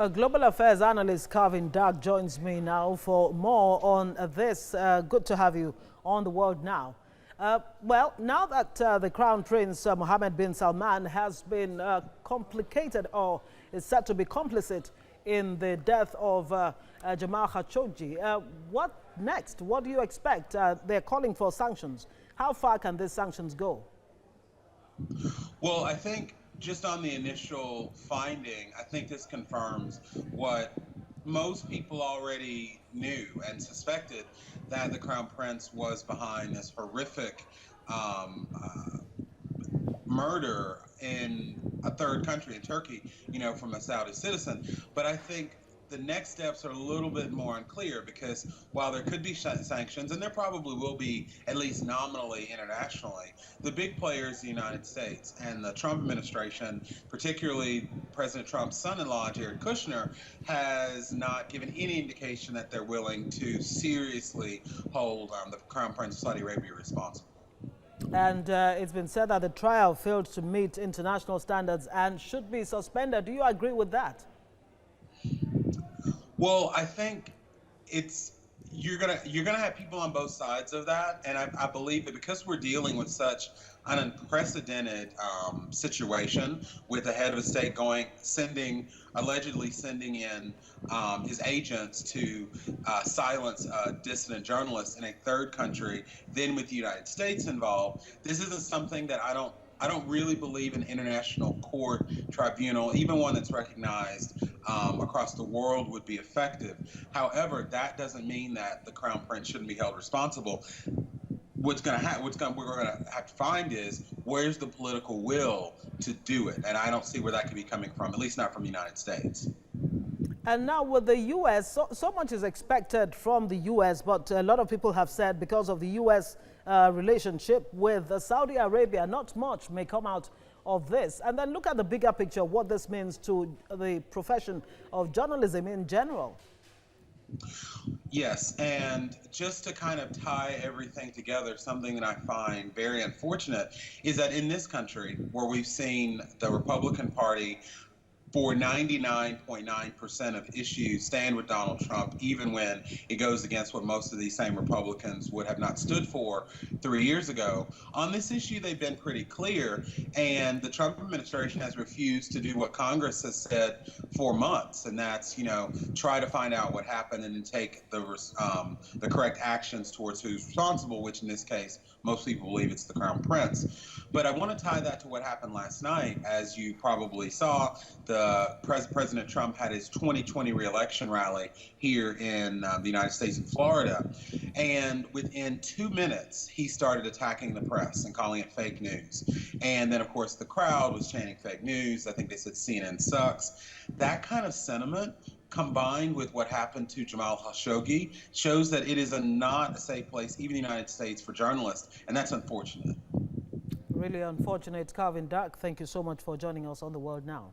Global affairs analyst Calvin Dark joins me now for more on this. Good to have you on The World Now. Well, now that the Crown Prince Mohammed bin Salman has been complicated or is said to be complicit in the death of Jamal Khashoggi, what next? What do you expect? They're calling for sanctions. How far can these sanctions go? Well, I think just on the initial finding, I think this confirms what most people already knew and suspected, that the Crown Prince was behind this horrific murder in a third country, in Turkey, from a Saudi citizen. But I think the next steps are a little bit more unclear, because while there could be sanctions, and there probably will be, at least nominally internationally, the big players, the United States and the Trump administration, particularly President Trump's son-in-law, Jared Kushner, has not given any indication that they're willing to seriously hold the Crown Prince of Saudi Arabia responsible. And it's been said that the trial failed to meet international standards and should be suspended. Do you agree with that? Well, I think you're gonna have people on both sides of that, and I believe that because we're dealing with such an unprecedented situation, with the head of a state allegedly sending in his agents to silence dissident journalists in a third country, then with the United States involved, this isn't something that I don't really believe an international court tribunal, even one that's recognized across the world, would be effective. However, that doesn't mean that the Crown Prince shouldn't be held responsible. We're going to have to find is, where's the political will to do it? And I don't see where that could be coming from, at least not from the United States. And now with the U.S., so much is expected from the U.S., but a lot of people have said because of the U.S. Relationship with Saudi Arabia, not much may come out of this. And then look at the bigger picture, what this means to the profession of journalism in general. Yes, and just to kind of tie everything together, something that I find very unfortunate is that in this country, where we've seen the Republican Party for 99.9% of issues stand with Donald Trump, even when it goes against what most of these same Republicans would have not stood for 3 years ago. On this issue, they've been pretty clear, and the Trump administration has refused to do what Congress has said for months, and that's, try to find out what happened and then take the correct actions towards who's responsible, which in this case, most people believe it's the Crown Prince. But I want to tie that to what happened last night. As you probably saw, President Trump had his 2020 re-election rally here in the United States in Florida. And within 2 minutes, he started attacking the press and calling it fake news. And then, of course, the crowd was chanting fake news. I think they said CNN sucks. That kind of sentiment, combined with what happened to Jamal Khashoggi, shows that it is not a safe place, even in the United States, for journalists. And that's unfortunate. Really unfortunate. Calvin Dark, thank you so much for joining us on The World Now.